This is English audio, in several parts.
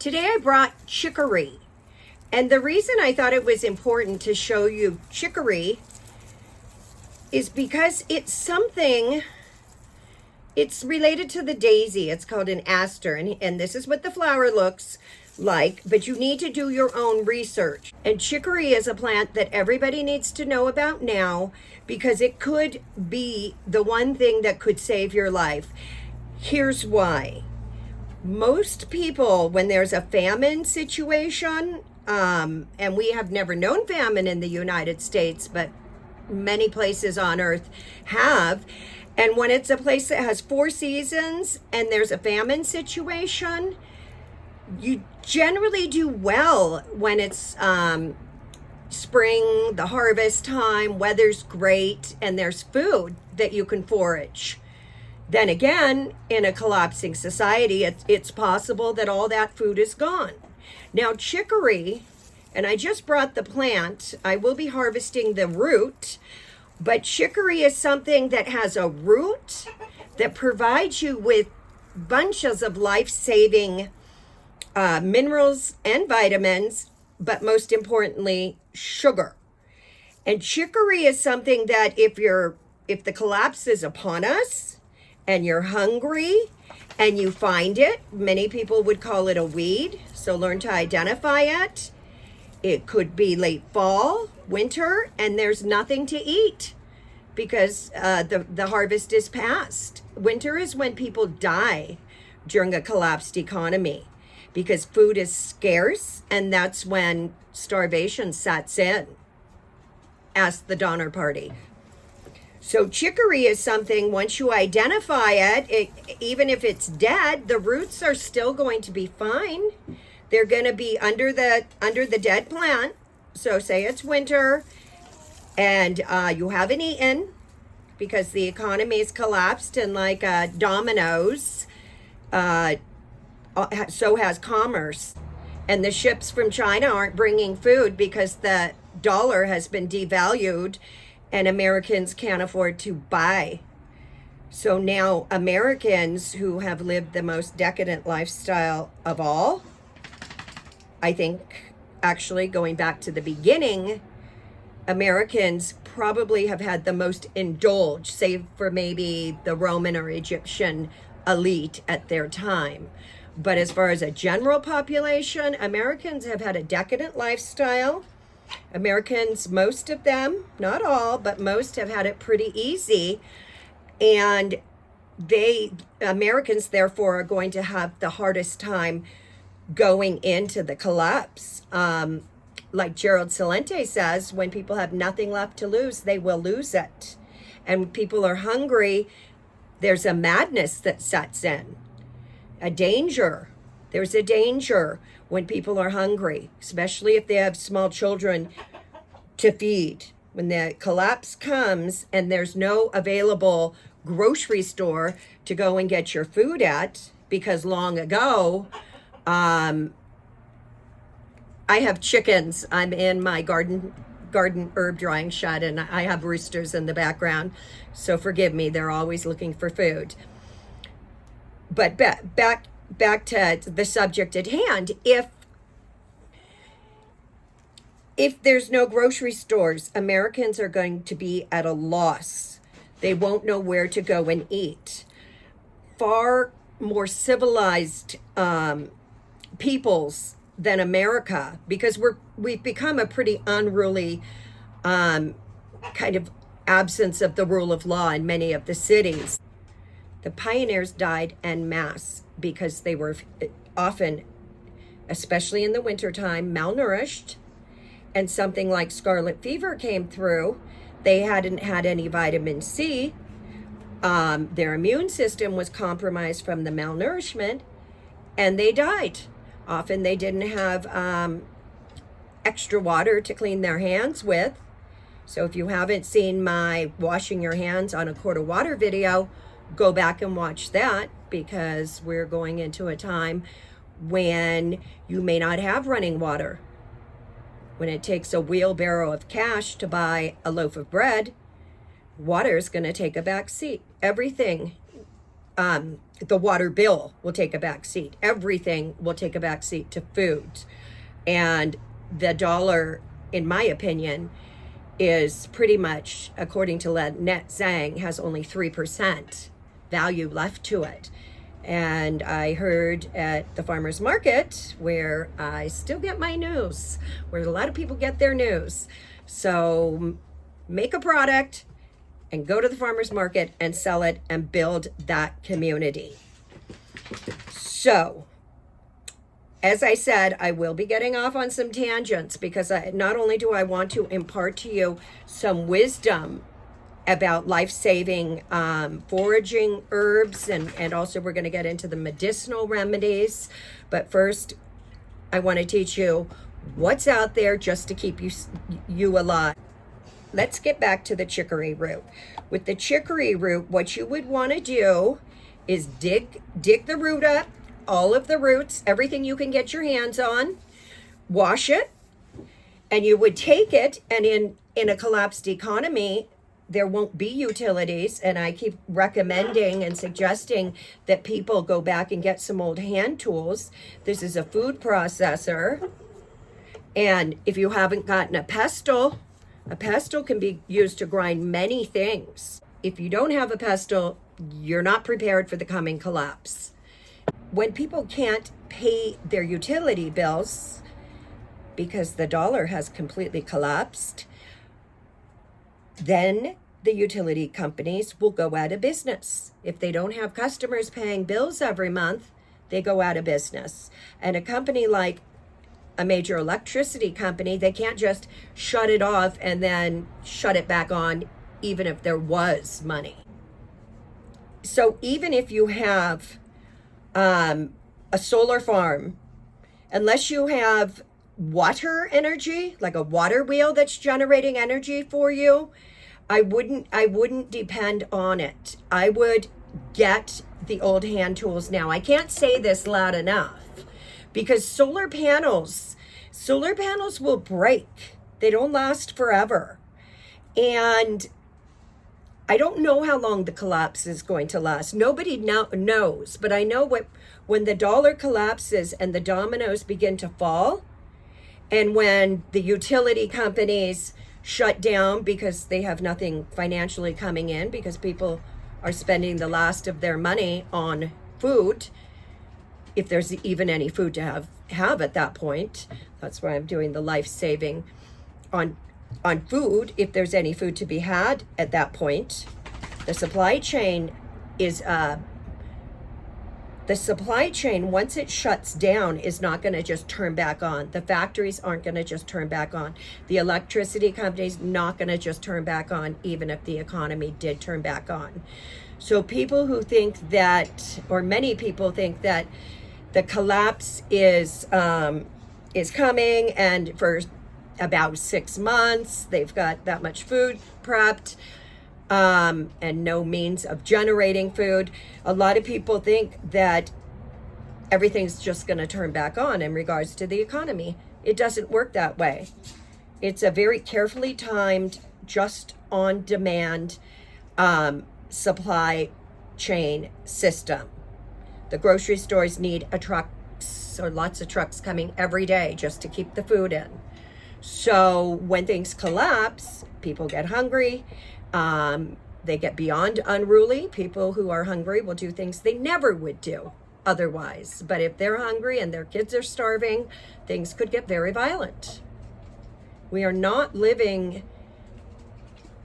Today I brought chicory. And the reason I thought it was important to show you chicory is because it's related to the daisy. It's called an aster, and this is what the flower looks like, but you need to do your own research. And chicory is a plant that everybody needs to know about now because it could be the one thing that could save your life. Here's why. Most people, when there's a famine situation, and we have never known famine in the United States, but many places on earth have. And when it's a place that has 4 seasons and there's a famine situation, you generally do well when it's spring, the harvest time, weather's great, and there's food that you can forage. Then again, in a collapsing society, it's possible that all that food is gone. Now, chicory, and I just brought the plant. I will be harvesting the root, but chicory is something that has a root that provides you with bunches of life-saving minerals and vitamins, but most importantly, sugar. And chicory is something that if the collapse is upon us, and you're hungry and you find it, many people would call it a weed, so learn to identify it. It could be late fall, winter, and there's nothing to eat because the harvest is past. Winter is when people die during a collapsed economy because food is scarce, and that's when starvation sets in. Ask the Donner Party. So chicory is something, once you identify it, even if it's dead, the roots are still going to be fine. They're going to be under the dead plant. So say it's winter and you haven't eaten because the economy is collapsed, and like dominoes, so has commerce. And the ships from China aren't bringing food because the dollar has been devalued and Americans can't afford to buy. So now Americans who have lived the most decadent lifestyle of all, I think actually going back to the beginning, Americans probably have had the most indulged, save for maybe the Roman or Egyptian elite at their time. But as far as a general population, Americans have had a decadent lifestyle. Americans, most of them, not all, but most have had it pretty easy. And Americans, therefore, are going to have the hardest time going into the collapse. Like Gerald Celente says, when people have nothing left to lose, they will lose it. And when people are hungry, there's a madness that sets in, a danger. There's a danger when people are hungry, especially if they have small children to feed. When the collapse comes and there's no available grocery store to go and get your food at, because long ago, I have chickens. I'm in my garden herb drying shed, and I have roosters in the background. So forgive me, they're always looking for food. But back to the subject at hand. If there's no grocery stores, Americans are going to be at a loss. They won't know where to go and eat. Far more civilized peoples than America, because we've become a pretty unruly kind of absence of the rule of law in many of the cities. The pioneers died en masse because they were often, especially in the wintertime, malnourished, and something like scarlet fever came through. They hadn't had any vitamin C. Their immune system was compromised from the malnourishment, and they died. Often they didn't have extra water to clean their hands with. So if you haven't seen my washing your hands on a quart of water video, go back and watch that, because we're going into a time when you may not have running water. When it takes a wheelbarrow of cash to buy a loaf of bread, water is going to take a back seat. Everything the water bill will take a back seat. Everything will take a back seat to food. And the dollar, in my opinion, is pretty much, according to Lynette Zhang, has only 3% value left to it. And I heard at the farmer's market, where I still get my news, where a lot of people get their news. So make a product and go to the farmer's market and sell it and build that community. So, as I said, I will be getting off on some tangents because not only do I want to impart to you some wisdom about life-saving foraging herbs, and also we're going to get into the medicinal remedies. But first, I want to teach you what's out there just to keep you alive. Let's get back to the chicory root. With the chicory root, what you would want to do is dig the root up, all of the roots, everything you can get your hands on, wash it, and you would take it, and in a collapsed economy, there won't be utilities, and I keep recommending and suggesting that people go back and get some old hand tools. This is a food processor, and if you haven't gotten a pestle can be used to grind many things. If you don't have a pestle, you're not prepared for the coming collapse. When people can't pay their utility bills because the dollar has completely collapsed, then the utility companies will go out of business. If they don't have customers paying bills every month, they go out of business. And a company like a major electricity company, they can't just shut it off and then shut it back on, even if there was money. So even if you have a solar farm, unless you have water energy, like a water wheel that's generating energy for you, I wouldn't depend on it. I would get the old hand tools now. I can't say this loud enough because solar panels will break. They don't last forever. And I don't know how long the collapse is going to last. Nobody knows, but I know when the dollar collapses and the dominoes begin to fall, and when the utility companies shut down because they have nothing financially coming in because people are spending the last of their money on food, if there's even any food to have at that point. That's why I'm doing the life-saving on food, if there's any food to be had at that point. The supply chain once it shuts down, is not going to just turn back on. The factories aren't going to just turn back on. The electricity companies not going to just turn back on, even if the economy did turn back on. So people who think that, or many people think that the collapse is coming, and for about 6 months they've got that much food prepped, and no means of generating food. A lot of people think that everything's just going to turn back on in regards to the economy. It doesn't work that way. It's a very carefully timed, just on demand supply chain system. The grocery stores need lots of trucks coming every day just to keep the food in. So when things collapse, people get hungry. They get beyond unruly. People who are hungry will do things they never would do otherwise. But if they're hungry and their kids are starving, things could get very violent. We are not living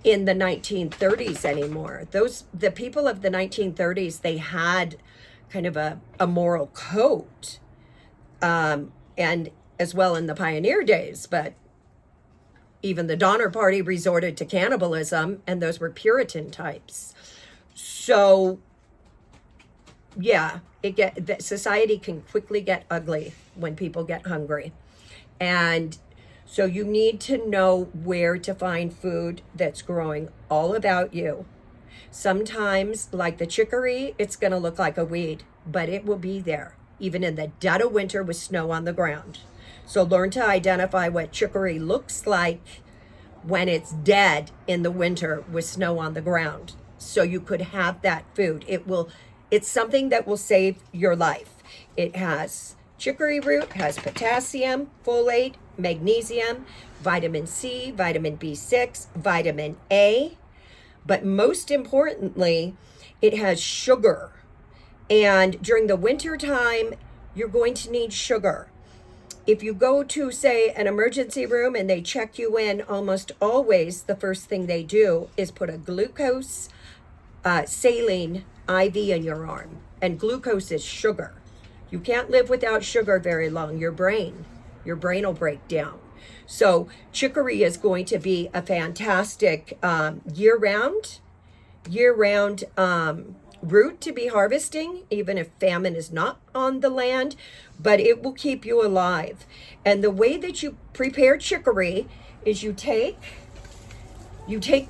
in the 1930s anymore. The people of the 1930s, they had kind of a moral code, and as well in the pioneer days, but even the Donner Party resorted to cannibalism, and those were Puritan types. So yeah, society can quickly get ugly when people get hungry. And so you need to know where to find food that's growing all about you. Sometimes, like the chicory, it's going to look like a weed, but it will be there, even in the dead of winter with snow on the ground. So learn to identify what chicory looks like when it's dead in the winter with snow on the ground, so you could have that food. It will It's something that will save your life. It has chicory root, has potassium, folate, magnesium, vitamin C, vitamin B6, vitamin A, but most importantly, it has sugar. And during the winter time, you're going to need sugar. If you go to, say, an emergency room and they check you in, almost always the first thing they do is put a glucose saline IV in your arm. And glucose is sugar. You can't live without sugar very long. Your brain will break down. So chicory is going to be a fantastic year-round root to be harvesting, even if famine is not on the land, but it will keep you alive. And the way that you prepare chicory is you take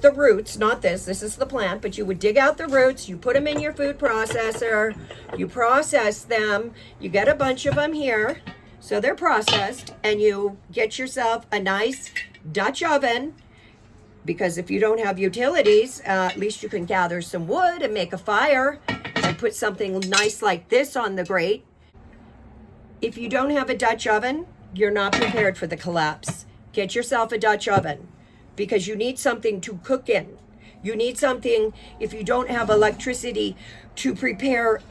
the roots, not this is the plant, but you would dig out the roots, you put them in your food processor, you process them, you get a bunch of them here, so they're processed, and you get yourself a nice Dutch oven, because if you don't have utilities, at least you can gather some wood and make a fire and put something nice like this on the grate. If you don't have a Dutch oven, you're not prepared for the collapse. Get yourself a Dutch oven, because you need something to cook in. You need something, if you don't have electricity, to prepare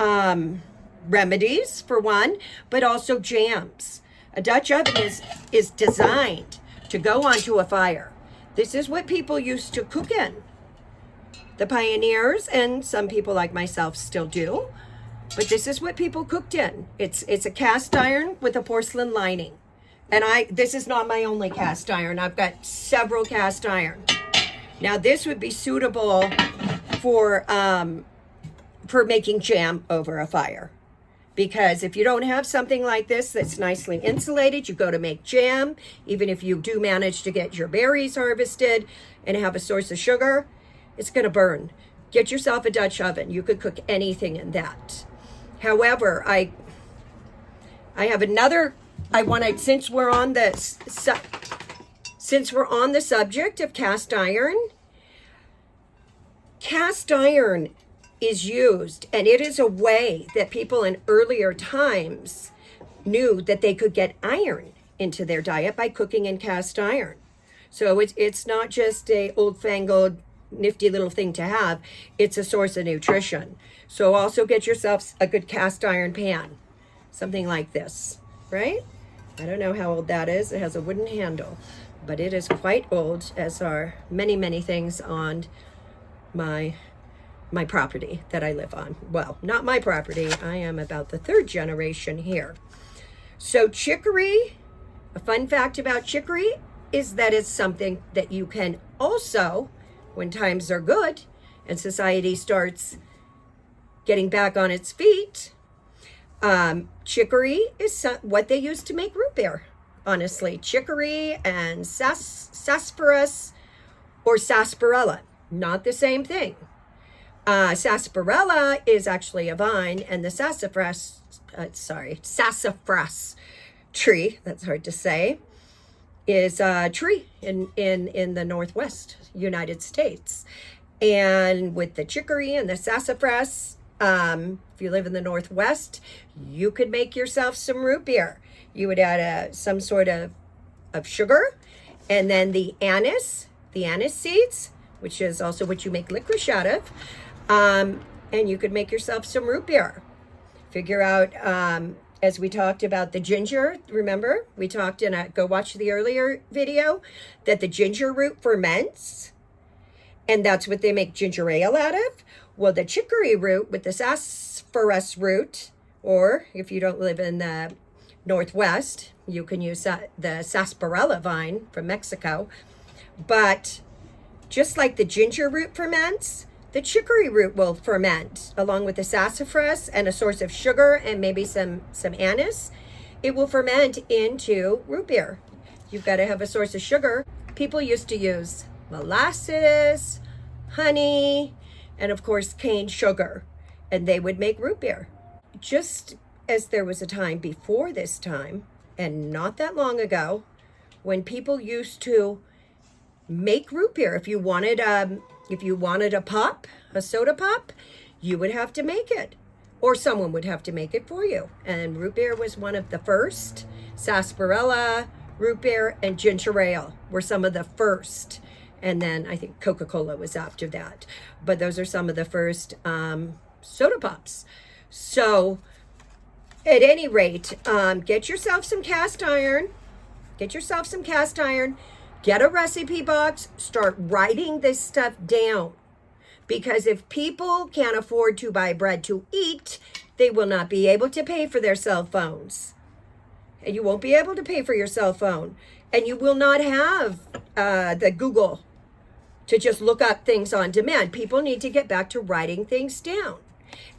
remedies, for one, but also jams. A Dutch oven is designed to go onto a fire. This is what people used to cook in. The pioneers, and some people like myself still do, but this is what people cooked in. It's a cast iron with a porcelain lining. And this is not my only cast iron. I've got several cast iron. Now this would be suitable for making jam over a fire. Because if you don't have something like this that's nicely insulated, you go to make jam, even if you do manage to get your berries harvested and have a source of sugar, it's going to burn. Get yourself a Dutch oven. You could cook anything in that. However, I have another, since we're on the subject of cast iron is used, and it is a way that people in earlier times knew that they could get iron into their diet by cooking in cast iron. So it's not just a old-fangled, nifty little thing to have. It's a source of nutrition. So also get yourself a good cast iron pan, something like this, right? I don't know how old that is. It has a wooden handle, but it is quite old, as are many, many things on my property that I live on. Well, not my property. I am about the third generation here. So chicory, a fun fact about chicory is that it's something that you can also, when times are good and society starts getting back on its feet, chicory is what they use to make root beer. Honestly, chicory and sarsaparilla or sarsaparilla, not the same thing. Sarsaparilla is actually a vine, and the sassafras tree, that's hard to say, is a tree in the Northwest United States. And with the chicory and the sassafras, if you live in the Northwest, you could make yourself some root beer. You would add some sort of sugar, and then the anise seeds, which is also what you make licorice out of. And you could make yourself some root beer. Figure out, as we talked about the ginger, remember? We talked go watch the earlier video, that the ginger root ferments, and that's what they make ginger ale out of. Well, the chicory root with the sassafras root, or if you don't live in the Northwest, you can use the sarsaparilla vine from Mexico. But just like the ginger root ferments, the chicory root will ferment along with the sassafras and a source of sugar and maybe some anise. It will ferment into root beer. You've got to have a source of sugar. People used to use molasses, honey, and of course cane sugar, and they would make root beer. Just as there was a time before this time, and not that long ago, when people used to make root beer. If you wanted a pop, a soda pop, you would have to make it. or someone would have to make it for you. And root beer was one of the first. Sarsaparilla, root beer, and ginger ale were some of the first. And then I think Coca-Cola was after that. But those are some of the first soda pops. So at any rate, get yourself some cast iron. Get yourself some cast iron. Get a recipe box. Start writing this stuff down. Because if people can't afford to buy bread to eat, they will not be able to pay for their cell phones. And you won't be able to pay for your cell phone. And you will not have the Google to just look up things on demand. People need to get back to writing things down.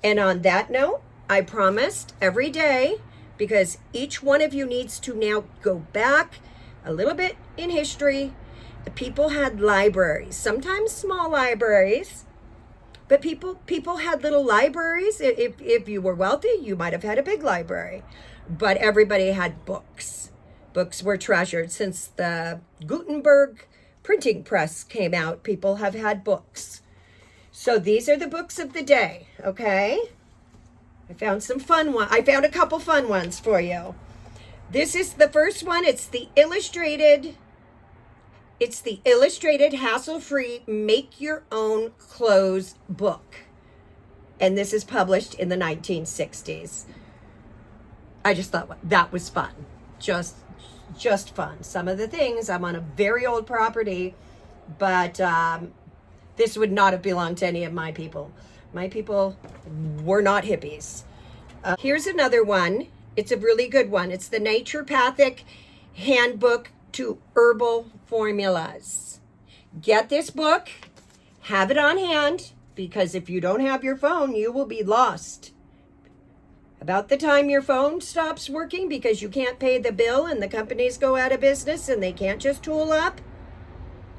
And on that note, I promised every day, because each one of you needs to now go back a little bit in history. People had libraries, sometimes small libraries, but people had little libraries. If you were wealthy, you might have had a big library. But everybody had books. Books were treasured. Since the Gutenberg printing press came out, people have had books. So these are the books of the day, okay? I found some fun ones. I found a couple fun ones for you. This is the first one. It's the illustrated hassle-free make your own clothes book. And this is published in the 1960s. I just thought that was fun. Just fun. Some of the things, I'm on a very old property, but this would not have belonged to any of my people. My people were not hippies. Here's another one. It's a really good one. It's the Naturopathic Handbook to Herbal Formulas. Get this book, have it on hand, because if you don't have your phone, you will be lost. About the time your phone stops working because you can't pay the bill and the companies go out of business and they can't just tool up,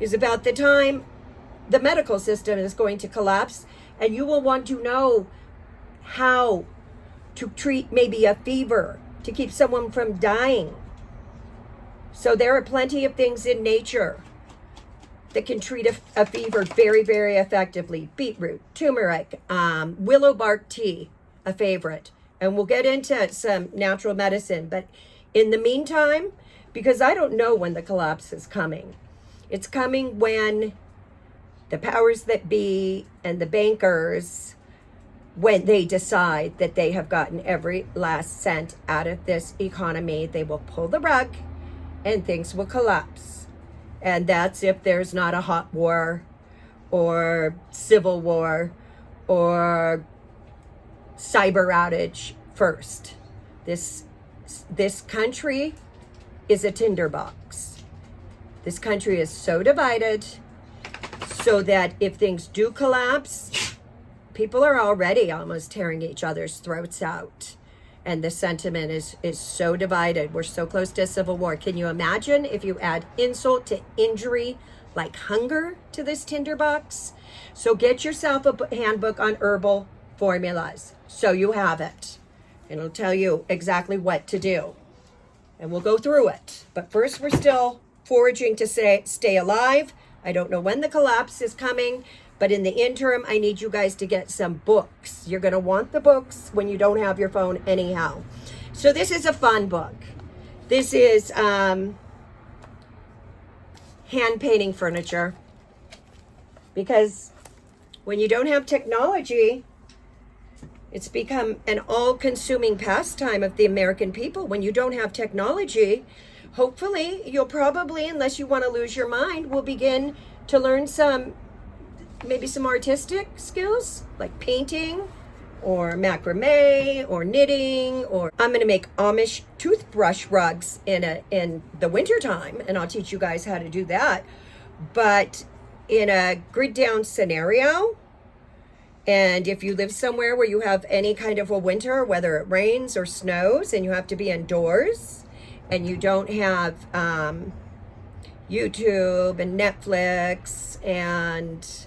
is about the time the medical system is going to collapse, and you will want to know how to treat maybe a fever, to keep someone from dying. So there are plenty of things in nature that can treat a fever very, very effectively. Beetroot, turmeric, willow bark tea, a favorite. And we'll get into some natural medicine. But in the meantime, because I don't know when the collapse is coming, it's coming when the powers that be and the bankers, when they decide that they have gotten every last cent out of this economy, they will pull the rug and things will collapse. And that's if there's not a hot war or civil war or cyber outage first. This country is a tinderbox. This country is so divided so that if things do collapse, people are already almost tearing each other's throats out. And the sentiment is so divided. We're so close to a civil war. Can you imagine if you add insult to injury like hunger to this tinderbox? So get yourself a handbook on herbal formulas so you have it. It'll tell you exactly what to do. And we'll go through it. But first, we're still foraging to stay alive. I don't know when the collapse is coming, but in the interim, I need you guys to get some books. You're going to want the books when you don't have your phone anyhow. So this is a fun book. This is hand painting furniture. Because when you don't have technology, it's become an all-consuming pastime of the American people. When you don't have technology, hopefully you'll probably, unless you want to lose your mind, will begin to learn maybe some artistic skills like painting or macrame or knitting, or I'm going to make Amish toothbrush rugs in the wintertime, and I'll teach you guys how to do that. But in a grid down scenario, and if you live somewhere where you have any kind of a winter, whether it rains or snows and you have to be indoors and you don't have YouTube and Netflix and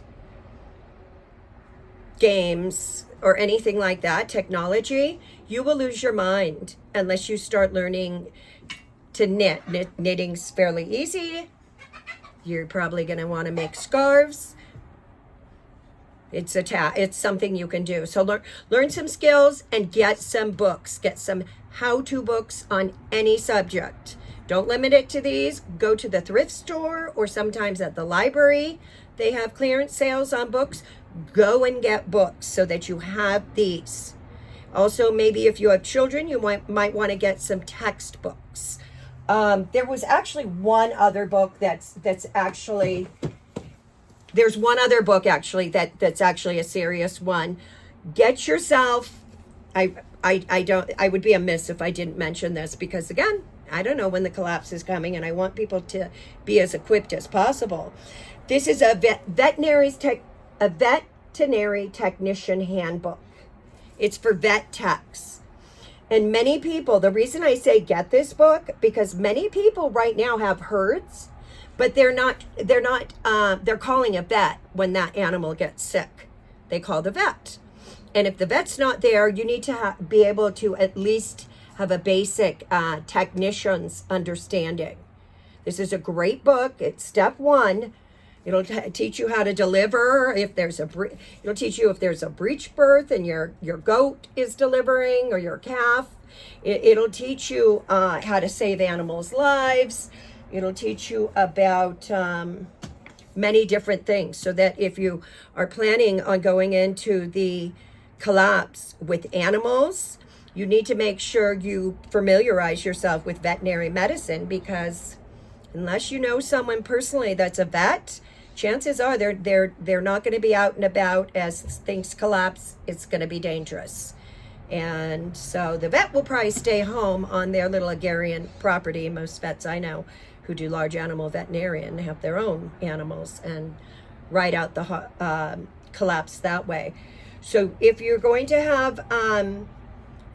games or anything like that, technology, you will lose your mind unless you start learning to knit. Knitting's fairly easy. You're probably going to want to make scarves. It's something you can do. So learn some skills and get some books. Get some how-to books on any subject. Don't limit it to these. Go to the thrift store or sometimes at the library. They have clearance sales on books. Go and get books so that you have these. Also, maybe if you have children, you might want to get some textbooks. There was actually one other book that's actually, there's one other book actually that's actually a serious one. Get yourself, I would be amiss if I didn't mention this, because again, I don't know when the collapse is coming and I want people to be as equipped as possible. This is a veterinary technician handbook. It's for vet techs. And many people, the reason I say get this book, because many people right now have herds, but they're calling a vet when that animal gets sick. They call the vet. And if the vet's not there, you need to be able to at least have a basic technician's understanding. This is a great book. It's step one. It'll teach you how to deliver. It'll teach you if there's a breech birth and your goat is delivering or your calf. It'll teach you how to save animals' lives. It'll teach you about many different things, so that if you are planning on going into the collapse with animals, you need to make sure you familiarize yourself with veterinary medicine, because unless you know someone personally that's a vet, chances are they're not going to be out and about as things collapse. It's going to be dangerous. And so the vet will probably stay home on their little agrarian property. Most vets I know who do large animal veterinarian have their own animals and ride out the collapse that way. So if you're going to have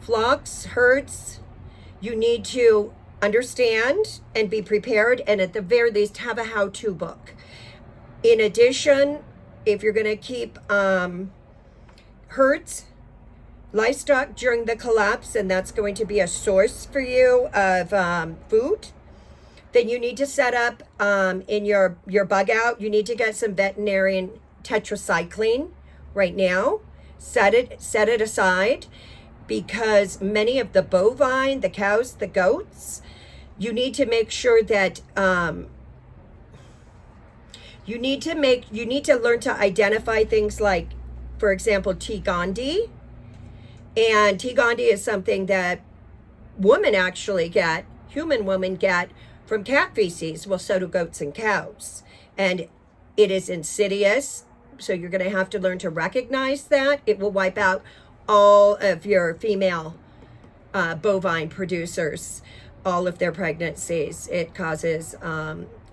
flocks, herds, you need to understand and be prepared, and at the very least have a how-to book. In addition, if you're going to keep herds, livestock during the collapse, and that's going to be a source for you of food, then you need to set up in your bug out, you need to get some veterinarian tetracycline right now. Set it aside, because many of the bovine, the cows, the goats, you need to make sure that you need to learn to identify things like, for example, T. gondii. And T. gondii is something that human women get from cat feces. Well, so do goats and cows. And it is insidious. So you're going to have to learn to recognize that. It will wipe out all of your female bovine producers, all of their pregnancies. It causes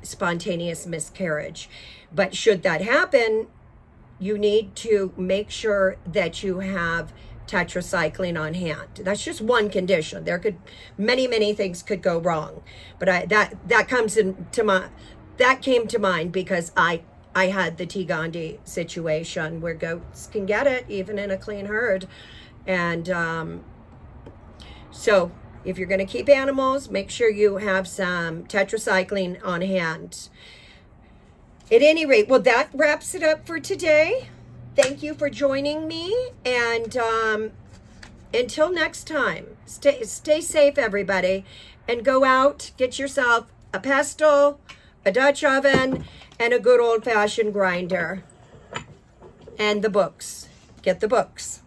spontaneous miscarriage. But should that happen, you need to make sure that you have tetracycline on hand. That's just one condition. There could many things could go wrong, but that came to mind because I had the T. gondii situation where goats can get it even in a clean herd. And so if you're going to keep animals, make sure you have some tetracycline on hand. At any rate, well, that wraps it up for today. Thank you for joining me. And until next time, stay safe, everybody. And go out, get yourself a pestle, a Dutch oven, and a good old-fashioned grinder. And the books. Get the books.